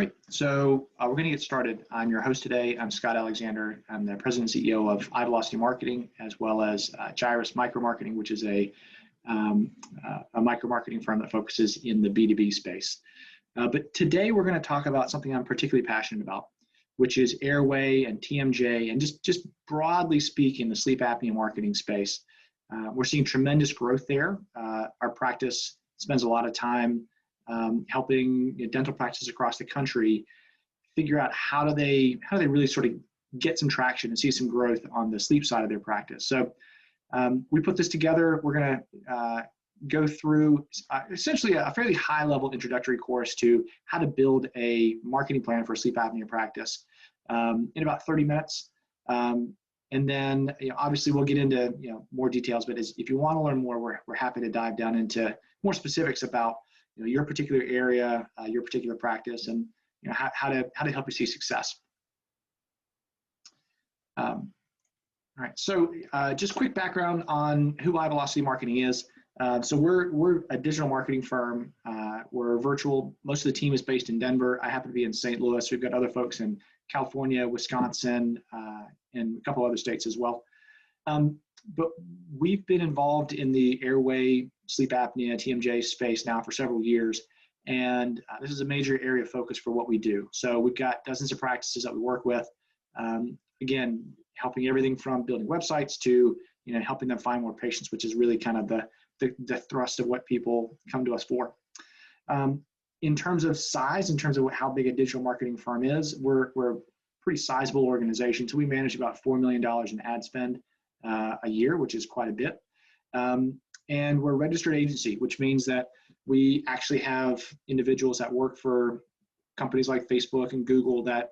Great. So we're going to get started. I'm your host today. I'm Scott Alexander. I'm the president and CEO of iVelocity Marketing, as well as Gyrus Micro Marketing, which is a micro marketing firm that focuses in the B2B space. But today we're going to talk about something I'm particularly passionate about, which is Airway and TMJ, and just broadly speaking, the sleep apnea marketing space. We're seeing tremendous growth there. Our practice spends a lot of time helping dental practices across the country figure out how do they really sort of get some traction and see some growth on the sleep side of their practice. So we put this together. We're going to go through essentially a fairly high level introductory course to how to build a marketing plan for a sleep apnea practice in about 30 minutes. And then obviously we'll get into more details, but if you want to learn more, we're happy to dive down into more specifics about your particular area, your particular practice, and how to help you see success. All right, so just quick background on who iVelocity Marketing is. So we're a digital marketing firm. We're virtual. Most of the team is based in Denver. I happen to be in St. Louis. We've got other folks in California, Wisconsin, and a couple other states as well. But we've been involved in the Airway, sleep apnea, TMJ space now for several years. And this is a major area of focus for what we do. So we've got dozens of practices that we work with. Again, helping everything from building websites to helping them find more patients, which is really kind of the thrust of what people come to us for. In terms of size, in terms of how big a digital marketing firm is, we're a pretty sizable organization. So we manage about $4 million in ad spend a year, which is quite a bit. And we're a registered agency, which means that we actually have individuals that work for companies like Facebook and Google that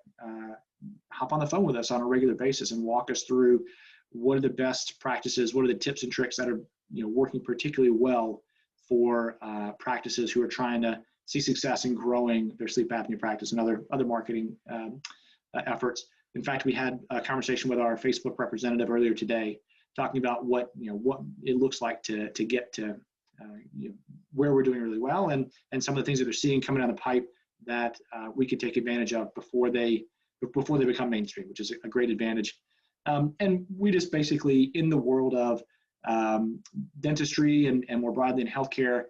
hop on the phone with us on a regular basis and walk us through what are the best practices, what are the tips and tricks that are working particularly well for practices who are trying to see success in growing their sleep apnea practice and other marketing efforts. In fact, we had a conversation with our Facebook representative earlier today, talking about what it looks like to get to where we're doing really well, and some of the things that they're seeing coming down the pipe that we could take advantage of before they become mainstream, which is a great advantage. And we just basically, in the world of dentistry and more broadly in healthcare,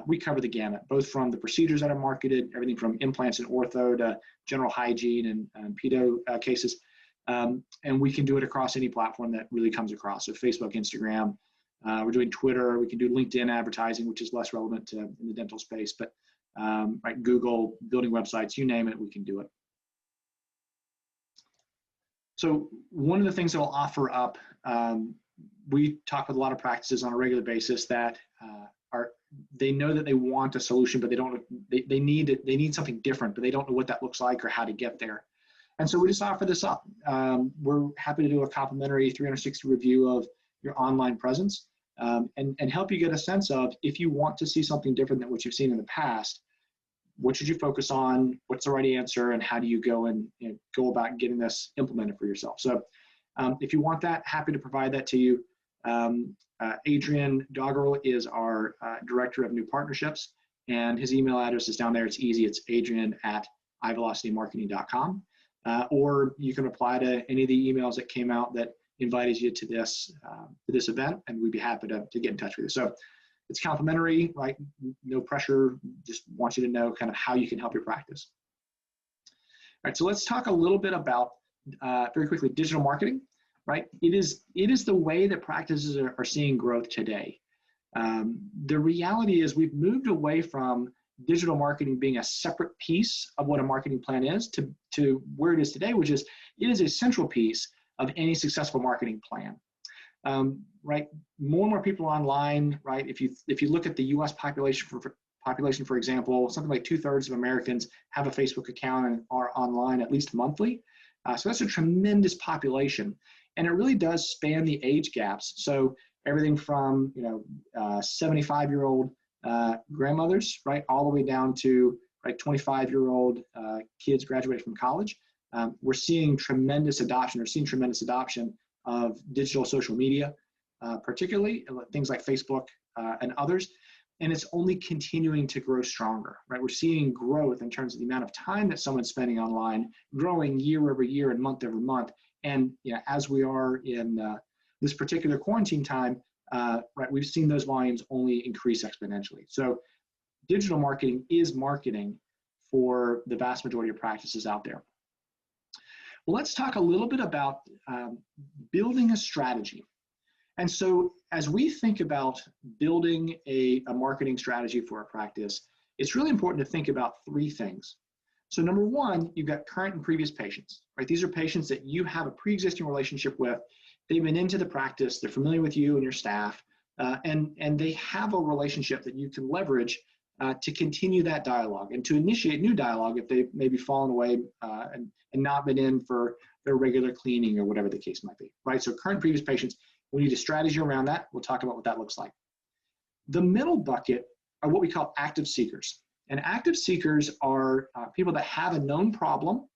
we cover the gamut, both from the procedures that are marketed, everything from implants and ortho to general hygiene and pedo cases. And we can do it across any platform that really comes across. So Facebook, Instagram, we're doing Twitter, we can do LinkedIn advertising, which is less relevant in the dental space, but like Google, building websites, you name it, we can do it. So one of the things that I'll offer up, we talk with a lot of practices on a regular basis that they know that they want a solution, but they need something different, but they don't know what that looks like or how to get there. And so we just offer this up. We're happy to do a complimentary 360 review of your online presence and help you get a sense of, if you want to see something different than what you've seen in the past, what should you focus on, what's the right answer, and how do you go and go about getting this implemented for yourself. So if you want that, happy to provide that to you. Adrian Doggerel is our Director of New Partnerships, and his email address is down there. It's easy. It's adrian@ivelocitymarketing.com. Or you can apply to any of the emails that came out that invited you to this event, and we'd be happy to get in touch with you. So it's complimentary, right? No pressure. Just want you to know kind of how you can help your practice. All right, so let's talk a little bit about, very quickly, digital marketing, right? It is the way that practices are seeing growth today. The reality is we've moved away from digital marketing being a separate piece of what a marketing plan is to where it is today, which is it is a central piece of any successful marketing plan. Right, more and more people are online. Right, if you look at the U.S. population, for example, something like 2/3 of Americans have a Facebook account and are online at least monthly. So that's a tremendous population, and it really does span the age gaps. So everything from 75-year-old grandmothers, right, all the way down to 25-year-old kids graduating from college. We're seeing tremendous adoption, of digital social media, particularly things like Facebook and others. and it's only continuing to grow stronger, right? We're seeing growth in terms of the amount of time that someone's spending online, growing year over year and month over month. And as we are in this particular quarantine time, right, we've seen those volumes only increase exponentially. So digital marketing is marketing for the vast majority of practices out there. Well, let's talk a little bit about building a strategy. And so as we think about building a marketing strategy for a practice, it's really important to think about three things. So number one, you've got current and previous patients, right? These are patients that you have a pre-existing relationship with. They've been into the practice, they're familiar with you and your staff, and they have a relationship that you can leverage to continue that dialogue and to initiate new dialogue if they've maybe fallen away and not been in for their regular cleaning or whatever the case might be, right? So current, previous patients, we need a strategy around that. We'll talk about what that looks like. The middle bucket are what we call active seekers. And active seekers are people that have a known problem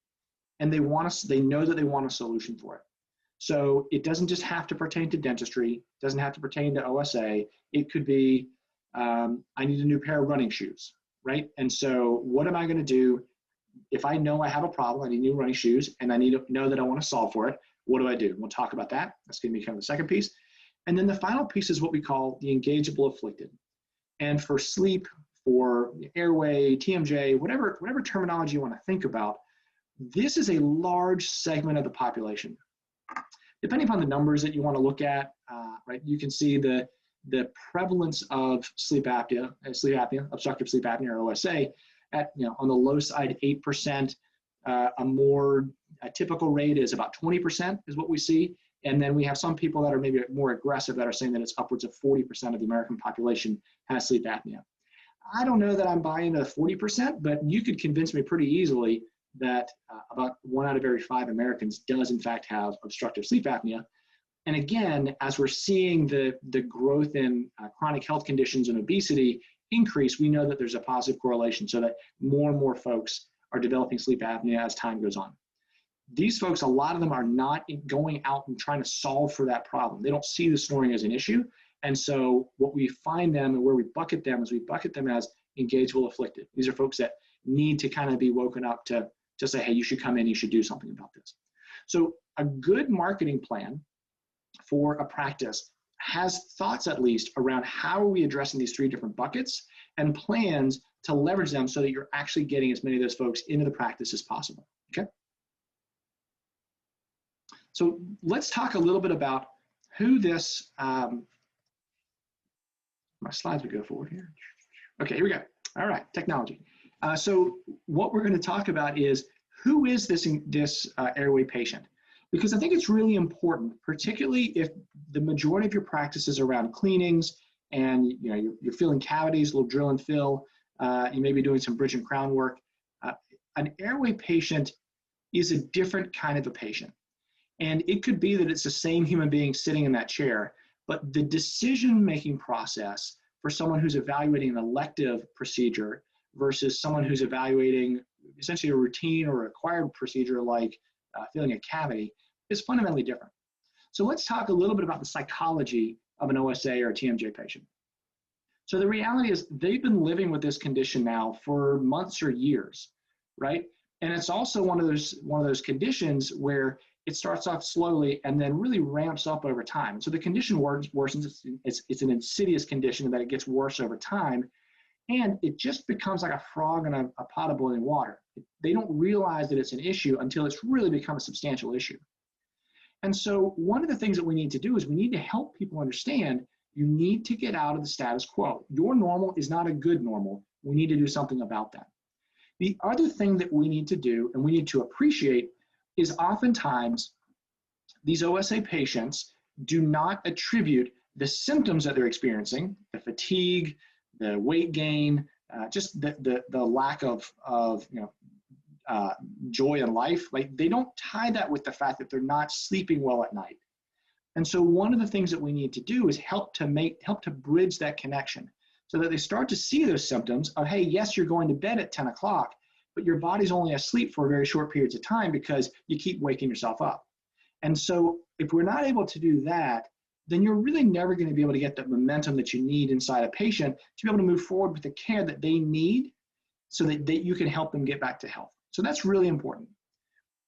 and they know that they want a solution for it. So it doesn't just have to pertain to dentistry, it doesn't have to pertain to OSA. It could be, I need a new pair of running shoes, right? And so what am I going to do if I know I have a problem, I need new running shoes, and I need to know that I want to solve for it? What do I do? We'll talk about that. That's going to be kind of the second piece. And then the final piece is what we call the engageable afflicted. And for sleep, for airway, TMJ, whatever terminology you want to think about, this is a large segment of the population. Depending upon the numbers that you want to look at, right, you can see the prevalence of sleep apnea, obstructive sleep apnea, or OSA, at on the low side 8%. A typical rate is about 20% is what we see. And then we have some people that are maybe more aggressive that are saying that it's upwards of 40% of the American population has sleep apnea. I don't know that I'm buying the 40%, but you could convince me pretty easily that about 1 out of every 5 Americans does in fact have obstructive sleep apnea. And again, as we're seeing the growth in chronic health conditions and obesity increase, we know that there's a positive correlation so that more and more folks are developing sleep apnea as time goes on. These folks, a lot of them are not going out and trying to solve for that problem. They don't see the snoring as an issue. And so what we find them and where we bucket them is we bucket them as engageable afflicted. These are folks that need to kind of be woken up to say, hey, you should come in, you should do something about this. So a good marketing plan for a practice has thoughts at least around how are we addressing these 3 different buckets and plans to leverage them so that you're actually getting as many of those folks into the practice as possible, okay? So let's talk a little bit about who this, my slides would go forward here. Okay, here we go. All right, technology. So what we're going to talk about is who is this airway patient? Because I think it's really important, particularly if the majority of your practice is around cleanings and you're filling cavities, a little drill and fill, you may be doing some bridge and crown work. An airway patient is a different kind of a patient. And it could be that it's the same human being sitting in that chair, but the decision-making process for someone who's evaluating an elective procedure versus someone who's evaluating essentially a routine or acquired procedure like filling a cavity is fundamentally different. So let's talk a little bit about the psychology of an OSA or a TMJ patient. So the reality is they've been living with this condition now for months or years, right? And it's also one of those conditions where it starts off slowly and then really ramps up over time. So the condition worsens. It's an insidious condition that it gets worse over time. And it just becomes like a frog in a pot of boiling water. They don't realize that it's an issue until it's really become a substantial issue. And so one of the things that we need to do is we need to help people understand you need to get out of the status quo. Your normal is not a good normal. We need to do something about that. The other thing that we need to do and we need to appreciate is oftentimes these OSA patients do not attribute the symptoms that they're experiencing, the fatigue, the weight gain, just the lack of joy in life. Like they don't tie that with the fact that they're not sleeping well at night. And so one of the things that we need to do is help to bridge that connection so that they start to see those symptoms of, hey, yes, you're going to bed at 10 o'clock, but your body's only asleep for very short periods of time because you keep waking yourself up. And so if we're not able to do that, then you're really never going to be able to get the momentum that you need inside a patient to be able to move forward with the care that they need so that you can help them get back to health. So that's really important.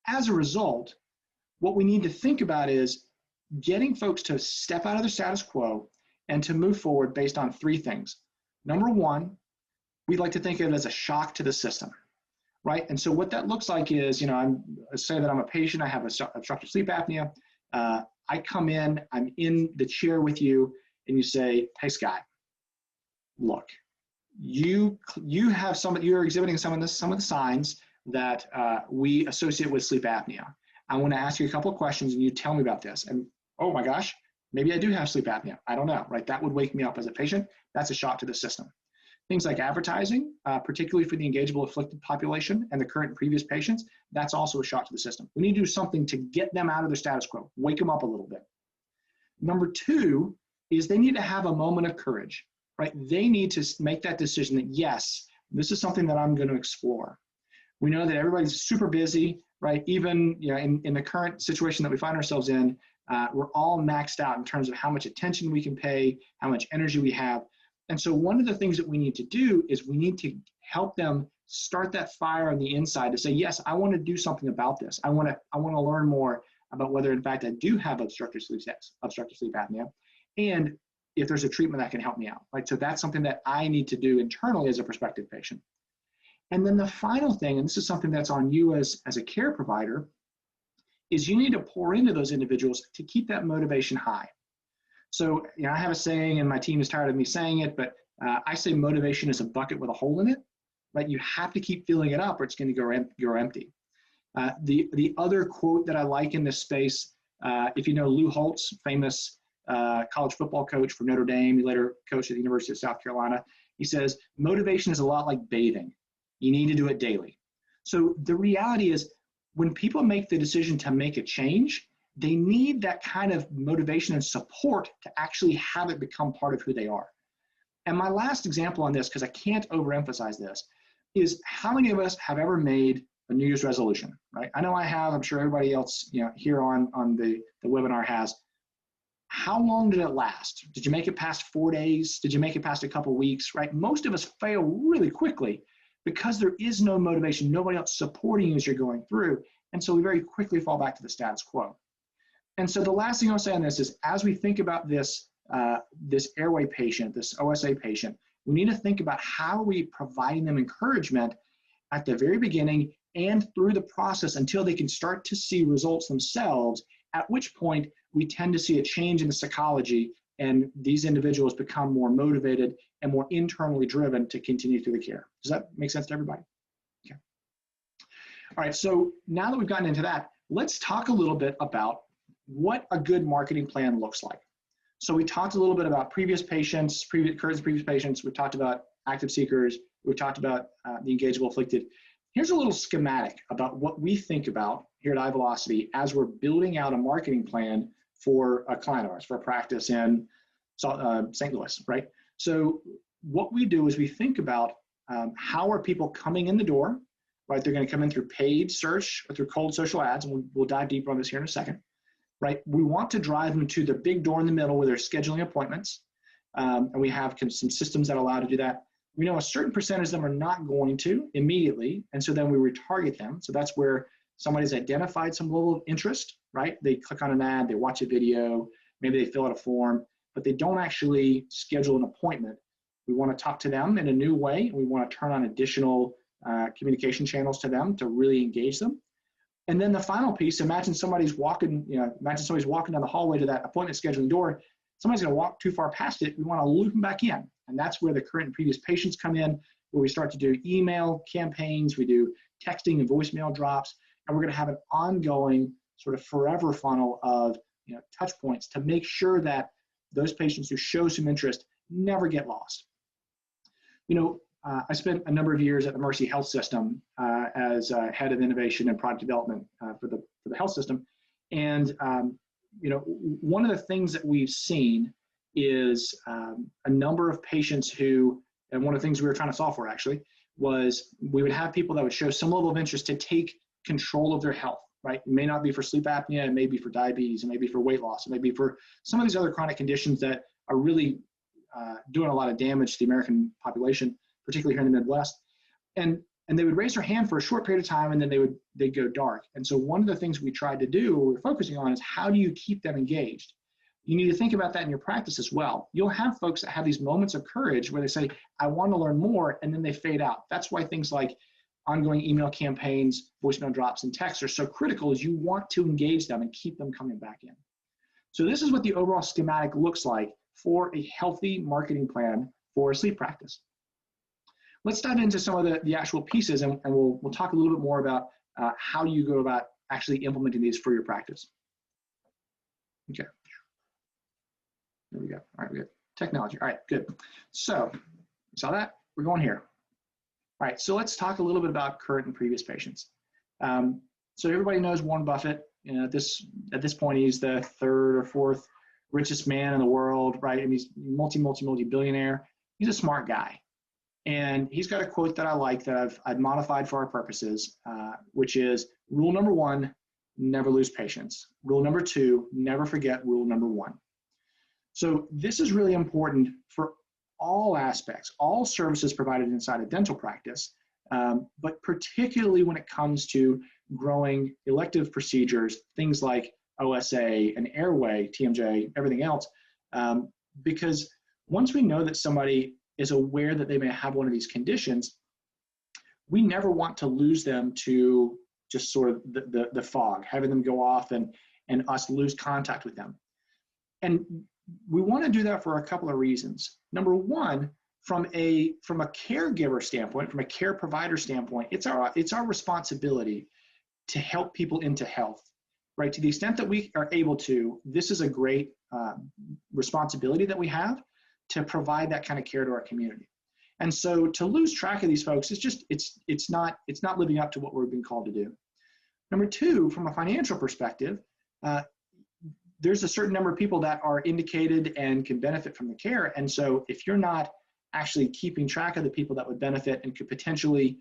As a result, what we need to think about is getting folks to step out of the status quo and to move forward based on three things. Number one, we'd like to think of it as a shock to the system, right? And so what that looks like is, say that I'm a patient, I have obstructive sleep apnea. I come in, I'm in the chair with you, and you say, hey, Scott, look, you're exhibiting some of the signs that we associate with sleep apnea. I want to ask you a couple of questions, and you tell me about this. And oh my gosh, maybe I do have sleep apnea. I don't know, right? That would wake me up as a patient. That's a shock to the system. Things like advertising, particularly for the engageable afflicted population and the current and previous patients, that's also a shock to the system. We need to do something to get them out of their status quo, wake them up a little bit. Number two is they need to have a moment of courage, right? They need to make that decision that, yes, this is something that I'm going to explore. We know that everybody's super busy, right? Even in the current situation that we find ourselves in, we're all maxed out in terms of how much attention we can pay, how much energy we have. And so one of the things that we need to do is we need to help them start that fire on the inside to say, yes, I want to do something about this. I want to learn more about whether in fact I do have obstructive sleep apnea, and if there's a treatment that can help me out, right? So that's something that I need to do internally as a prospective patient. And then the final thing, and this is something that's on you as a care provider, is you need to pour into those individuals to keep that motivation high. So, I have a saying, and my team is tired of me saying it, but I say motivation is a bucket with a hole in it, right? You have to keep filling it up or it's going to go empty. The other quote that I like in this space, if you know Lou Holtz, famous college football coach for Notre Dame, he later coached at the University of South Carolina, he says, motivation is a lot like bathing. You need to do it daily. So the reality is when people make the decision to make a change, they need that kind of motivation and support to actually have it become part of who they are. And my last example on this, because I can't overemphasize this, is how many of us have ever made a New Year's resolution, right? I know I have, I'm sure everybody else here on the webinar has. How long did it last? Did you make it past 4 days? Did you make it past a couple weeks, right? Most of us fail really quickly because there is no motivation, nobody else supporting you as you're going through. And so we very quickly fall back to the status quo. And so the last thing I'll say on this is, as we think about this, this Airway patient, this OSA patient, we need to think about how are we providing them encouragement at the very beginning and through the process until they can start to see results themselves, at which point we tend to see a change in the psychology and these individuals become more motivated and more internally driven to continue through the care. Does that make sense to everybody? Okay. All right, so now that we've gotten into that, let's talk a little bit about what a good marketing plan looks like. So we talked a little bit about previous patients, previous patients. We talked about active seekers. We talked about the engageable afflicted. Here's a little schematic about what we think about here at iVelocity as we're building out a marketing plan for a client of ours, for a practice in St. Louis, right? So what we do is we think about how are people coming in the door, right? They're going to come in through paid search or through cold social ads, and we'll dive deeper on this here in a second. Right, we want to drive them to the big door in the middle where they're scheduling appointments, and we have some systems that allow to do that. We know a certain percentage of them are not going to immediately, and so then we retarget them. So that's where somebody's identified some level of interest, right? They click on an ad, they watch a video, maybe they fill out a form, but they don't actually schedule an appointment. We want to talk to them in a new way. We want to turn on additional communication channels to them to really engage them. And then the final piece, imagine somebody's walking, down the hallway to that appointment scheduling door. Somebody's going to walk too far past it. We want to loop them back in. And that's where the current and previous patients come in, where we start to do email campaigns, we do texting and voicemail drops, and we're going to have an ongoing sort of forever funnel of touch points to make sure that those patients who show some interest never get lost. I spent a number of years at the Mercy Health System as head of innovation and product development for the health system. And, one of the things that we've seen is a number of patients who, and one of the things we were trying to solve for actually, was we would have people that would show some level of interest to take control of their health, right? It may not be for sleep apnea, it may be for diabetes, it may be for weight loss, it may be for some of these other chronic conditions that are really doing a lot of damage to the American population, particularly here in the Midwest. And they would raise their hand for a short period of time, and then they'd go dark. And so one of the things we tried to do, or we're focusing on, is how do you keep them engaged? You need to think about that in your practice as well. You'll have folks that have these moments of courage where they say, I want to learn more, and then they fade out. That's why things like ongoing email campaigns, voicemail drops, and texts are so critical, is you want to engage them and keep them coming back in. So this is what the overall schematic looks like for a healthy marketing plan for a sleep practice. Let's dive into some of the actual pieces, and we'll talk a little bit more about how you go about actually implementing these for your practice. Okay. There we go. All right, we got technology. All right, good. So, you saw that? We're going here. All right, so let's talk a little bit about current and previous patients. So everybody knows Warren Buffett. You know, at this point, he's the third or fourth richest man in the world, right? And he's multi-billionaire. He's a smart guy. And he's got a quote that I like that I've modified for our purposes, which is rule number 1, never lose patience. Rule number 2, never forget rule number 1. So this is really important for all aspects, all services provided inside a dental practice, but particularly when it comes to growing elective procedures, things like OSA and Airway, TMJ, everything else, because once we know that somebody is aware that they may have one of these conditions, we never want to lose them to just sort of the fog, having them go off and us lose contact with them. And we want to do that for a couple of reasons. Number one, from a caregiver standpoint, from a care provider standpoint, it's our responsibility to help people into health, right? To the extent that we are able to, this is a great responsibility that we have to provide that kind of care to our community. And so to lose track of these folks is just, it's not living up to what we're being called to do. Number two, from a financial perspective, there's a certain number of people that are indicated and can benefit from the care. And so if you're not actually keeping track of the people that would benefit and could potentially,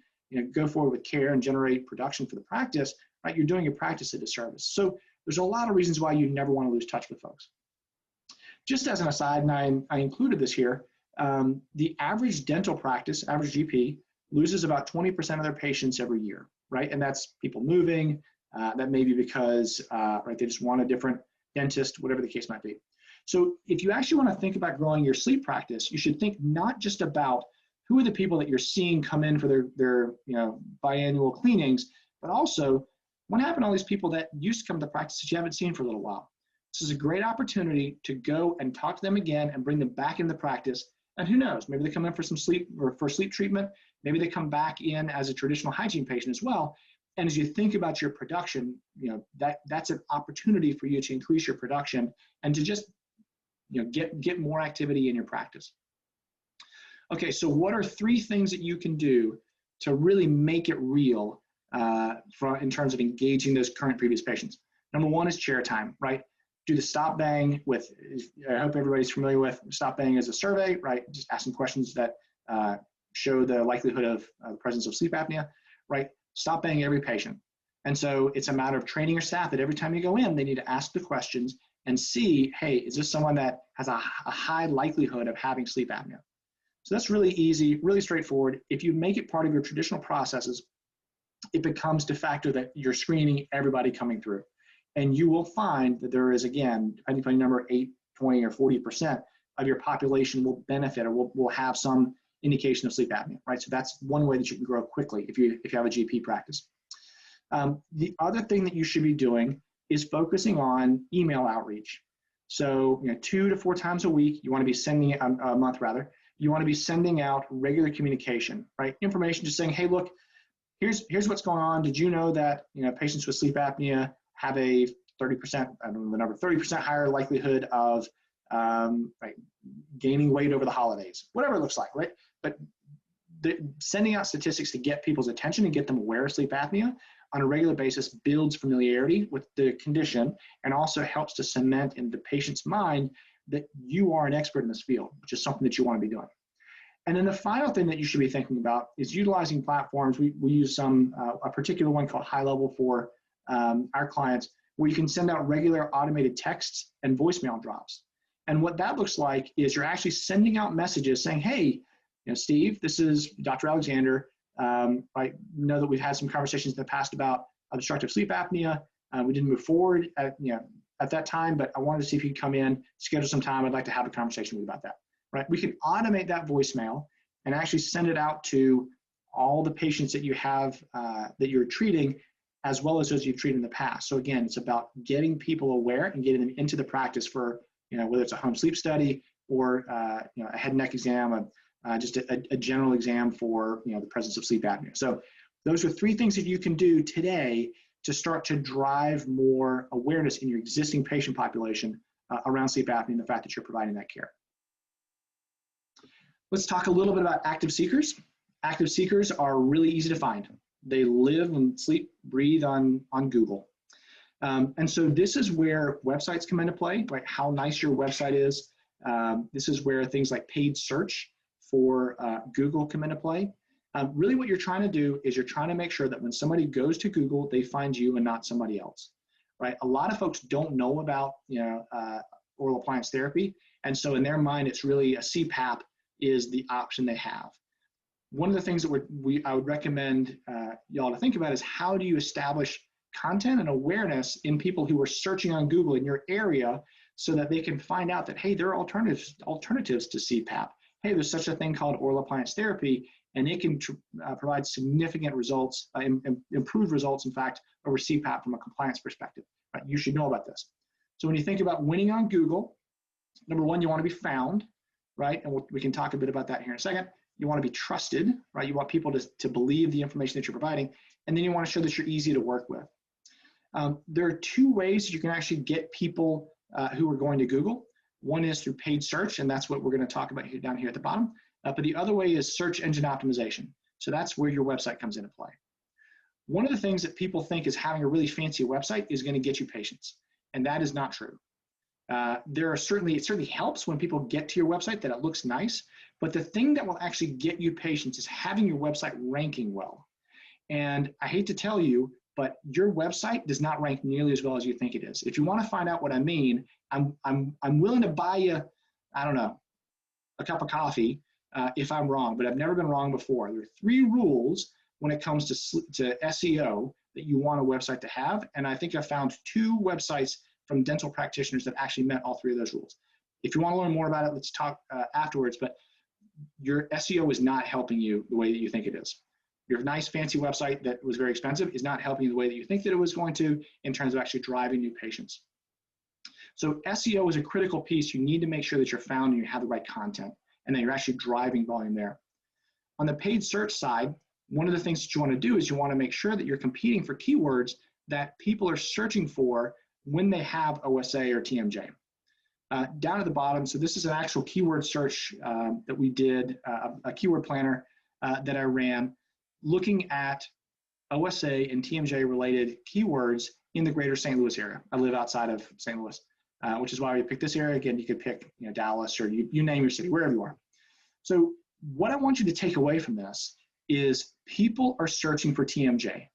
go forward with care and generate production for the practice, right, you're doing your practice a disservice. So there's a lot of reasons why you never want to lose touch with folks. Just as an aside, and I included this here, the average dental practice, average GP, loses about 20% of their patients every year, right? And that's people moving. That may be because right, they just want a different dentist, whatever the case might be. So if you actually want to think about growing your sleep practice, you should think not just about who are the people that you're seeing come in for their biannual cleanings, but also what happened to all these people that used to come to the practice that you haven't seen for a little while. This is a great opportunity to go and talk to them again and bring them back into the practice. And who knows, maybe they come in for some sleep or for sleep treatment. Maybe they come back in as a traditional hygiene patient as well. And as you think about your production, that's an opportunity for you to increase your production and to just get more activity in your practice. Okay, so what are 3 things that you can do to really make it real in terms of engaging those current previous patients? Number 1 is chair time, right? Do the stop bang with, I hope everybody's familiar with stop bang as a survey, right? Just asking questions that show the likelihood of the presence of sleep apnea, right? Stop bang every patient. And so it's a matter of training your staff that every time you go in, they need to ask the questions and see, hey, is this someone that has a high likelihood of having sleep apnea? So that's really easy, really straightforward. If you make it part of your traditional processes, it becomes de facto that you're screening everybody coming through. And you will find that there is, again, depending upon your number, 8, 20, or 40% of your population will benefit or will have some indication of sleep apnea, right? So that's one way that you can grow quickly if you have a GP practice. The other thing that you should be doing is focusing on email outreach. So 2 to 4 times a week, you want to be sending a month rather, you want to be sending out regular communication, right? Information just saying, hey, look, here's what's going on. Did you know that patients with sleep apnea have a 30%, I don't know the number, 30% higher likelihood of gaining weight over the holidays, whatever it looks like, right? But sending out statistics to get people's attention and get them aware of sleep apnea on a regular basis builds familiarity with the condition and also helps to cement in the patient's mind that you are an expert in this field, which is something that you want to be doing. And then the final thing that you should be thinking about is utilizing platforms. We use a particular one called High Level for our clients, where you can send out regular automated texts and voicemail drops. And what that looks like is you're actually sending out messages saying, hey, Steve, this is Dr. Alexander. I know that we've had some conversations in the past about obstructive sleep apnea. We didn't move forward at that time, but I wanted to see if you could come in, schedule some time. I'd like to have a conversation with you about that, right? We can automate that voicemail and actually send it out to all the patients that you have, that you're treating, as well as those you've treated in the past. So again, it's about getting people aware and getting them into the practice for, whether it's a home sleep study or, a head and neck exam, just a general exam for, the presence of sleep apnea. So those are 3 things that you can do today to start to drive more awareness in your existing patient population around sleep apnea and the fact that you're providing that care. Let's talk a little bit about active seekers. Active seekers are really easy to find. They live and sleep, breathe on Google. And so this is where websites come into play, right? How nice your website is. This is where things like paid search for Google come into play. Really what you're trying to do is you're trying to make sure that when somebody goes to Google, they find you and not somebody else, right? A lot of folks don't know about, oral appliance therapy. And so in their mind, it's really a CPAP is the option they have. One of the things that I would recommend y'all to think about is how do you establish content and awareness in people who are searching on Google in your area so that they can find out that, hey, there are alternatives to CPAP. Hey, there's such a thing called oral appliance therapy, and it can provide significant results, improved results, in fact, over CPAP from a compliance perspective. Right? You should know about this. So when you think about winning on Google, number one, you want to be found, right? And we can talk a bit about that here in a second. You want to be trusted, right? You want people to believe the information that you're providing, and then you want to show that you're easy to work with. There are 2 ways you can actually get people who are going to Google. One is through paid search, and that's what we're going to talk about down here at the bottom. But the other way is search engine optimization. So that's where your website comes into play. One of the things that people think is having a really fancy website is going to get you patients, and that is not true. It certainly helps when people get to your website that it looks nice, but the thing that will actually get you patients is having your website ranking well. And I hate to tell you, but your website does not rank nearly as well as you think it is. If you want to find out what I mean, I'm willing to buy you, I don't know, a cup of coffee if I'm wrong, but I've never been wrong before. There are 3 rules when it comes to SEO that you want a website to have, and I think I found 2 websites from dental practitioners that actually met all 3 of those rules. If you want to learn more about it, let's talk afterwards, but your SEO is not helping you the way that you think it is. Your nice fancy website that was very expensive is not helping you the way that you think that it was going to in terms of actually driving new patients. So SEO is a critical piece. You need to make sure that you're found and you have the right content and that you're actually driving volume there. On the paid search side, one of the things that you want to do is you want to make sure that you're competing for keywords that people are searching for when they have OSA or TMJ. Down at the bottom, so this is an actual keyword search that we did, a keyword planner that I ran, looking at OSA and TMJ related keywords in the greater St. Louis area. I live outside of St. Louis, which is why we picked this area. Again, you could pick Dallas or you name your city, wherever you are. So what I want you to take away from this is people are searching for TMJ.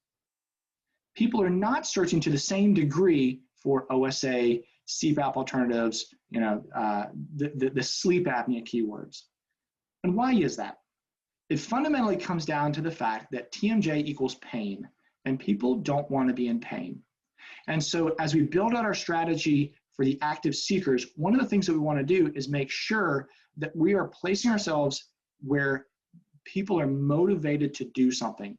People are not searching to the same degree for OSA, CPAP alternatives, the sleep apnea keywords. And why is that? It fundamentally comes down to the fact that TMJ equals pain, and people don't want to be in pain. And so as we build out our strategy for the active seekers, one of the things that we want to do is make sure that we are placing ourselves where people are motivated to do something.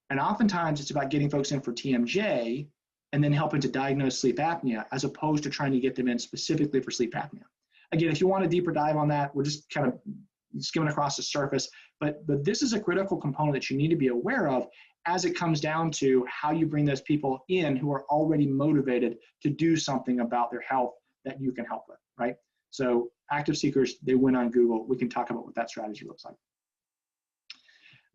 And oftentimes it's about getting folks in for TMJ and then helping to diagnose sleep apnea, as opposed to trying to get them in specifically for sleep apnea. Again, if you want a deeper dive on that, we're just kind of skimming across the surface, but this is a critical component that you need to be aware of as it comes down to how you bring those people in who are already motivated to do something about their health that you can help with, right? So active seekers, they win on Google. We can talk about what that strategy looks like.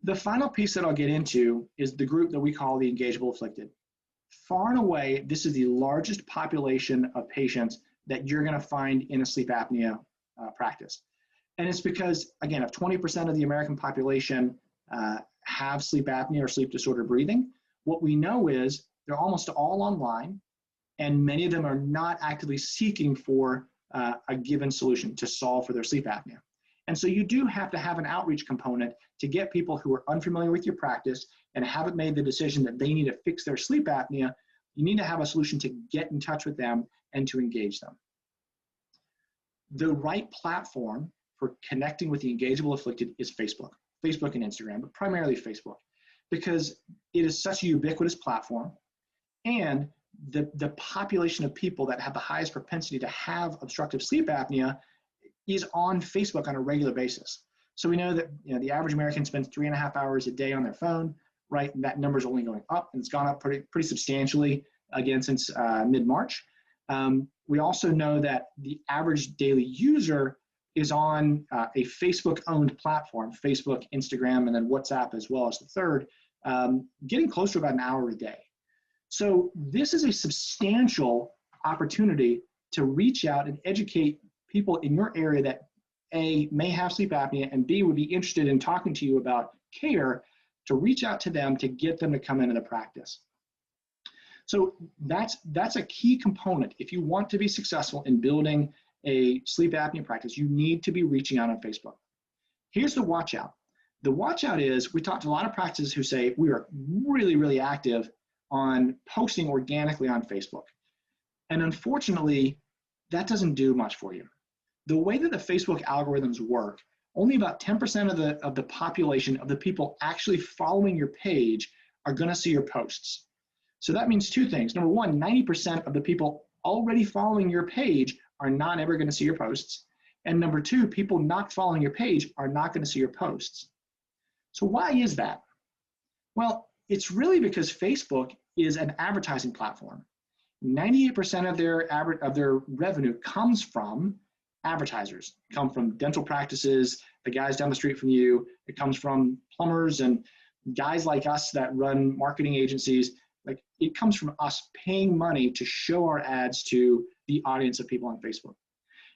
The final piece that I'll get into is the group that we call the Engageable afflicted. Far and away, this is the largest population of patients that you're going to find in a sleep apnea practice. And it's because, again, if 20% of the American population have sleep apnea or sleep disordered breathing, what we know is they're almost all online, and many of them are not actively seeking for a given solution to solve for their sleep apnea. And so you do have to have an outreach component to get people who are unfamiliar with your practice and haven't made the decision that they need to fix their sleep apnea. You need to have a solution to get in touch with them and to engage them. The right platform for connecting with the engageable afflicted is Facebook and Instagram, but primarily Facebook, because it is such a ubiquitous platform, and the population of people that have the highest propensity to have obstructive sleep apnea is on Facebook on a regular basis. So we know that the average American spends 3.5 hours a day on their phone, right? And that number is only going up, and it's gone up pretty substantially again since mid-March. We also know that the average daily user is on a Facebook-owned platform, Facebook, Instagram, and then WhatsApp as well as the third, getting close to about an hour a day. So this is a substantial opportunity to reach out and educate people in your area that A, may have sleep apnea, and B, would be interested in talking to you about care, to reach out to them to get them to come into the practice. So that's a key component. If you want to be successful in building a sleep apnea practice, you need to be reaching out on Facebook. Here's the watch out. The watch out is, we talked to a lot of practices who say we are really, really active on posting organically on Facebook. And unfortunately, that doesn't do much for you. The way that the Facebook algorithms work, only about 10% of the population of the people actually following your page are going to see your posts. So that means two things. Number one, 90% of the people already following your page are not ever going to see your posts. And number two, people not following your page are not going to see your posts. So why is that? Well, it's really because Facebook is an advertising platform. 98% of their revenue comes from advertisers. It comes from dental practices, the guys down the street from you. It comes from plumbers and guys like us that run marketing agencies. Like, it comes from us paying money to show our ads to the audience of people on Facebook.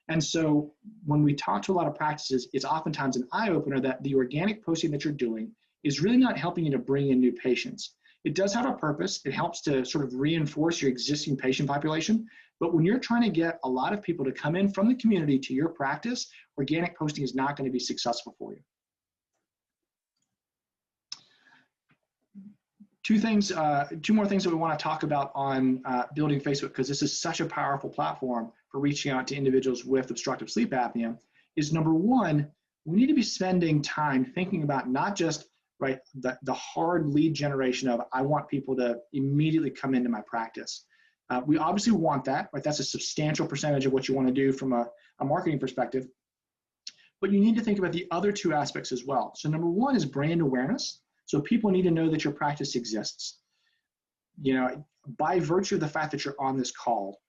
And so when we talk to a lot of practices, it's oftentimes an eye-opener that the organic posting that you're doing is really not helping you to bring in new patients. It does have a purpose. It helps to sort of reinforce your existing patient population. But when you're trying to get a lot of people to come in from the community to your practice, organic posting is not going to be successful for you. Two more things that we want to talk about on building Facebook, because this is such a powerful platform for reaching out to individuals with obstructive sleep apnea, is number one, we need to be spending time thinking about not just the hard lead generation of, I want people to immediately come into my practice. We obviously want that, right? That's a substantial percentage of what you want to do from a marketing perspective. But you need to think about the other two aspects as well. So number one is brand awareness. So people need to know that your practice exists. By virtue of the fact that you're on this call,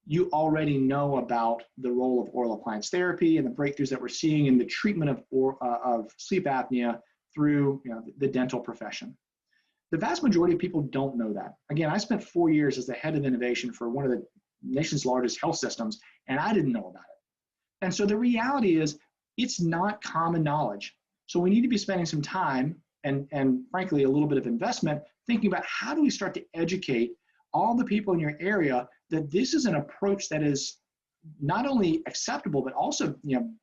you already know about the role of oral appliance therapy and the breakthroughs that we're seeing in the treatment of sleep apnea through the dental profession. The vast majority of people don't know that. Again, I spent 4 years as the head of innovation for one of the nation's largest health systems, and I didn't know about it. And so the reality is, it's not common knowledge. So we need to be spending some time and frankly, a little bit of investment thinking about how do we start to educate all the people in your area that this is an approach that is not only acceptable, but also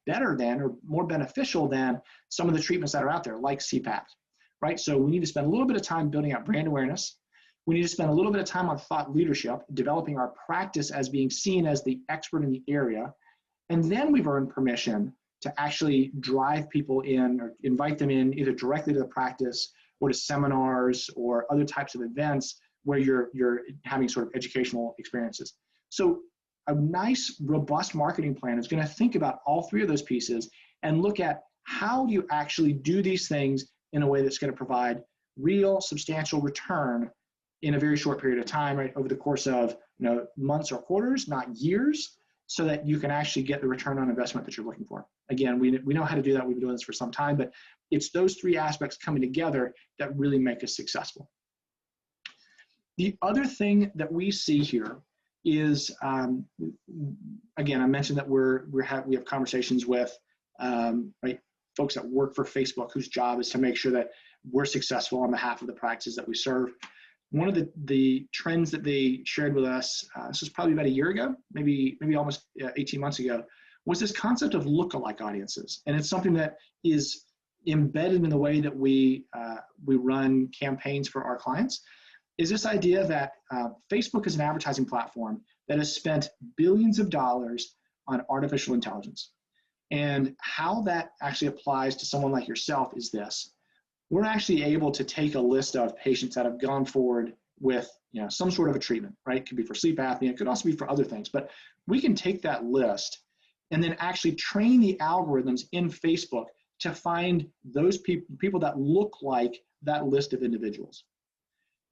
better than or more beneficial than some of the treatments that are out there, like CPAP, right? So we need to spend a little bit of time building out brand awareness. We need to spend a little bit of time on thought leadership, developing our practice as being seen as the expert in the area. And then we've earned permission to actually drive people in or invite them in either directly to the practice or to seminars or other types of events where you're having sort of educational experiences. So a nice, robust marketing plan is going to think about all three of those pieces and look at how do you actually do these things in a way that's going to provide real, substantial return in a very short period of time, right, over the course of months or quarters, not years, so that you can actually get the return on investment that you're looking for. Again, we know how to do that. We've been doing this for some time, but it's those three aspects coming together that really make us successful. The other thing that we see here is, again, I mentioned that we have conversations with folks that work for Facebook whose job is to make sure that we're successful on behalf of the practices that we serve. one of the trends that they shared with us, this was probably about a year ago, maybe almost 18 months ago, was this concept of lookalike audiences. And it's something that is embedded in the way that we run campaigns for our clients, is this idea that Facebook is an advertising platform that has spent billions of dollars on artificial intelligence. And how that actually applies to someone like yourself is this. We're actually able to take a list of patients that have gone forward with some sort of a treatment, right? It could be for sleep apnea, it could also be for other things, but we can take that list and then actually train the algorithms in Facebook to find those people that look like that list of individuals.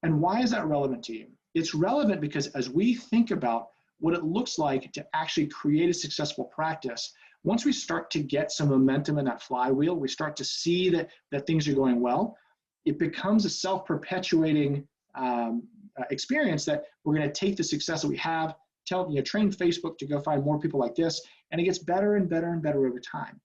And why is that relevant to you? It's relevant because as we think about what it looks like to actually create a successful practice, once we start to get some momentum in that flywheel, we start to see that things are going well, it becomes a self-perpetuating experience that we're going to take the success that we have, train Facebook to go find more people like this, and it gets better and better and better over time.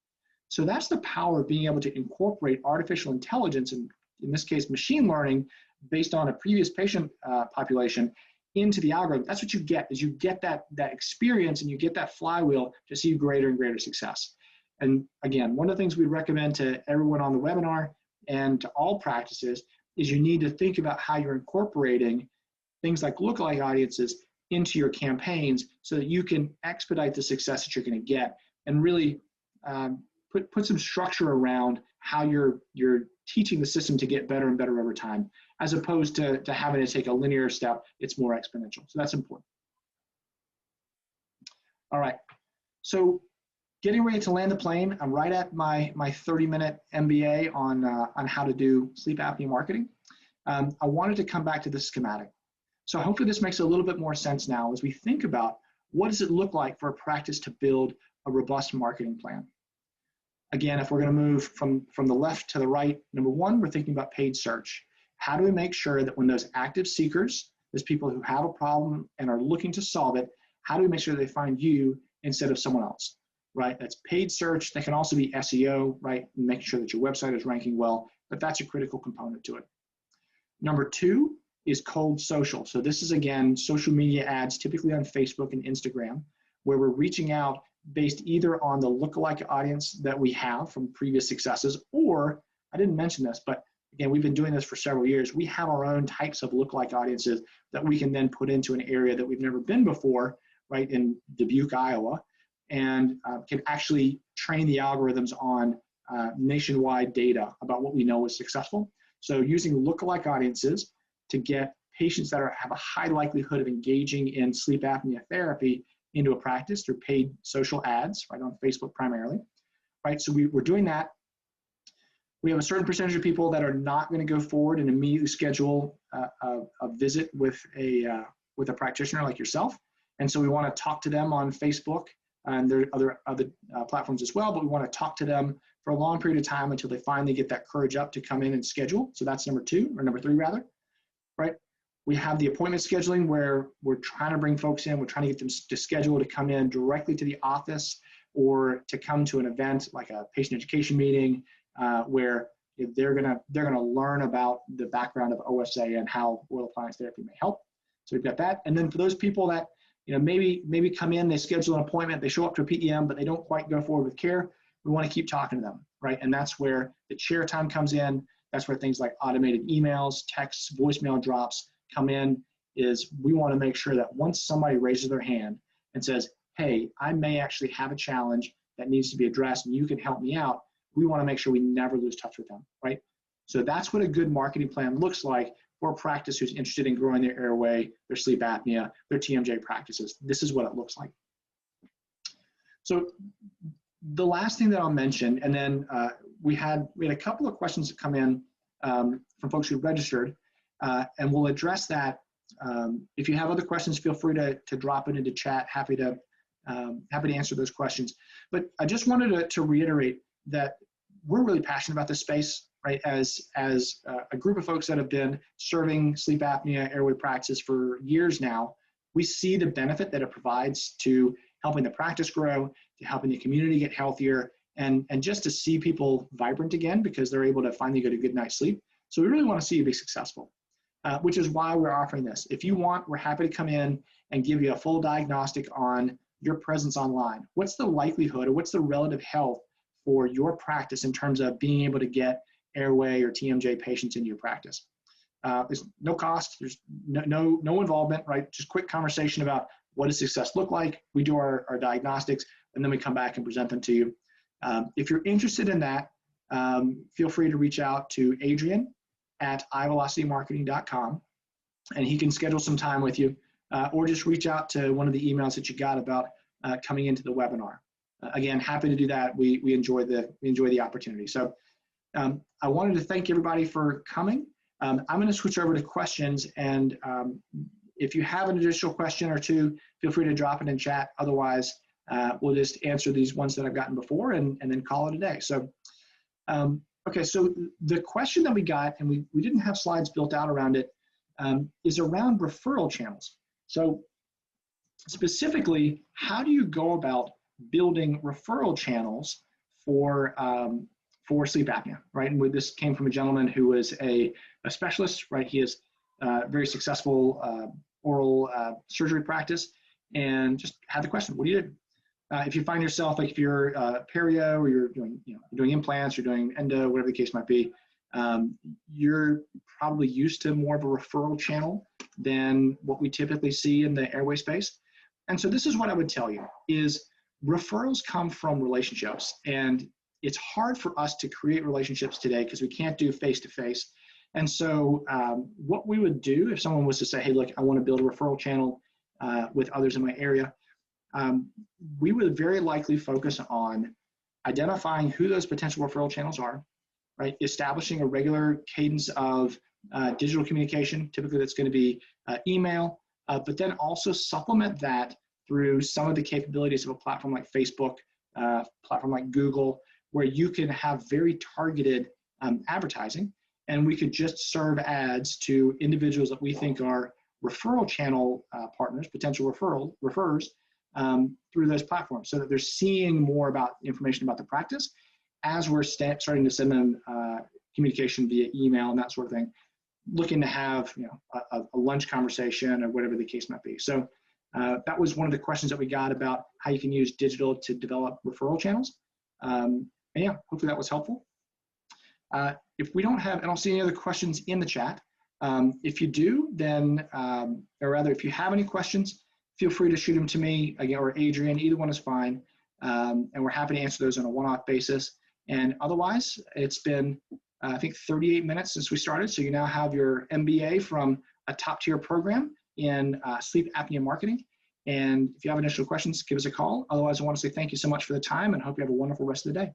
So that's the power of being able to incorporate artificial intelligence, and in this case, machine learning, based on a previous patient population into the algorithm. That's what you get, is you get that experience and you get that flywheel to see greater and greater success. And again, one of the things we recommend to everyone on the webinar and to all practices is you need to think about how you're incorporating things like lookalike audiences into your campaigns so that you can expedite the success that you're going to get and really put some structure around how you're teaching the system to get better and better over time, as opposed to having to take a linear step. It's more exponential. So that's important. All right. So getting ready to land the plane. I'm right at my 30-minute MBA on how to do sleep apnea marketing. I wanted to come back to the schematic. So hopefully this makes a little bit more sense now as we think about what does it look like for a practice to build a robust marketing plan. Again, if we're going to move from the left to the right, number one, we're thinking about paid search. How do we make sure that when those active seekers, those people who have a problem and are looking to solve it, how do we make sure they find you instead of someone else, right? That's paid search. That can also be SEO, right? Making sure that your website is ranking well, but that's a critical component to it. Number two is cold social. So this is, again, social media ads, typically on Facebook and Instagram, where we're reaching out based either on the lookalike audience that we have from previous successes, or, I didn't mention this, but again, we've been doing this for several years. We have our own types of lookalike audiences that we can then put into an area that we've never been before, right, in Dubuque, Iowa, and can actually train the algorithms on nationwide data about what we know is successful. So using lookalike audiences to get patients that have a high likelihood of engaging in sleep apnea therapy into a practice through paid social ads, right, on Facebook primarily, right? So we're doing that. We have a certain percentage of people that are not going to go forward and immediately schedule a visit with a practitioner like yourself. And so we want to talk to them on Facebook, and there are other platforms as well, but we want to talk to them for a long period of time until they finally get that courage up to come in and schedule. So that's number two, or number three rather, right? We have the appointment scheduling where we're trying to bring folks in, we're trying to get them to schedule to come in directly to the office or to come to an event like a patient education meeting where they're gonna learn about the background of OSA and how oral appliance therapy may help. So we've got that. And then for those people that maybe come in, they schedule an appointment, they show up to a PEM, but they don't quite go forward with care, we want to keep talking to them, right? And that's where the chair time comes in. That's where things like automated emails, texts, voicemail drops come in. Is we want to make sure that once somebody raises their hand and says, hey, I may actually have a challenge that needs to be addressed and you can help me out, we want to make sure we never lose touch with them, right? So that's what a good marketing plan looks like for a practice who's interested in growing their airway, their sleep apnea, their TMJ practices. This is what it looks like. So the last thing that I'll mention, and then we had a couple of questions that come in from folks who registered, and we'll address that. If you have other questions, feel free to drop it into chat. Happy to answer those questions. But I just wanted to reiterate that we're really passionate about this space, right? As a group of folks that have been serving sleep apnea airway practices for years now, we see the benefit that it provides to helping the practice grow, to helping the community get healthier, and just to see people vibrant again because they're able to finally get a good night's sleep. So we really want to see you be successful. which is why we're offering this. If you want, we're happy to come in and give you a full diagnostic on your presence online. What's the likelihood, or what's the relative health for your practice in terms of being able to get Airway or TMJ patients into your practice? There's no cost, there's no involvement, right? Just quick conversation about what does success look like. We do our diagnostics, and then we come back and present them to you. If you're interested in that, feel free to reach out to Adrian at iVelocityMarketing.com, and he can schedule some time with you, or just reach out to one of the emails that you got about coming into the webinar. Again, happy to do that. We enjoy the opportunity. So I wanted to thank everybody for coming. I'm going to switch over to questions, and if you have an additional question or two, feel free to drop it in chat. Otherwise, we'll just answer these ones that I've gotten before and then call it a day. So, okay, so the question that we got, and we didn't have slides built out around it, is around referral channels. So specifically, how do you go about building referral channels for sleep apnea, right? And this came from a gentleman who was a specialist, right? He is very successful oral surgery practice, and just had the question, what do you do? If you find yourself, like if you're perio, or you're doing, you're doing implants, you're doing endo, whatever the case might be, you're probably used to more of a referral channel than what we typically see in the airway space. And so this is what I would tell you is referrals come from relationships, and it's hard for us to create relationships today because we can't do face-to-face. And so what we would do if someone was to say, hey, look, I want to build a referral channel with others in my area, we would very likely focus on identifying who those potential referral channels are, right? Establishing a regular cadence of digital communication. Typically that's going to be email, but then also supplement that through some of the capabilities of a platform like Facebook, platform like Google, where you can have very targeted advertising, and we could just serve ads to individuals that we think are referral channel partners, potential referrers, through those platforms, so that they're seeing more about information about the practice as we're starting to send them communication via email and that sort of thing, looking to have a lunch conversation or whatever the case might be. So that was one of the questions that we got about how you can use digital to develop referral channels. And yeah, hopefully that was helpful. If we don't have, I don't see any other questions in the chat. If you do, then, or rather, if you have any questions, feel free to shoot them to me again, or Adrian. Either one is fine, and we're happy to answer those on a one-off basis. And otherwise, it's been, I think, 38 minutes since we started. So you now have your MBA from a top-tier program in sleep apnea marketing. And if you have additional questions, give us a call. Otherwise, I want to say thank you so much for the time, and hope you have a wonderful rest of the day.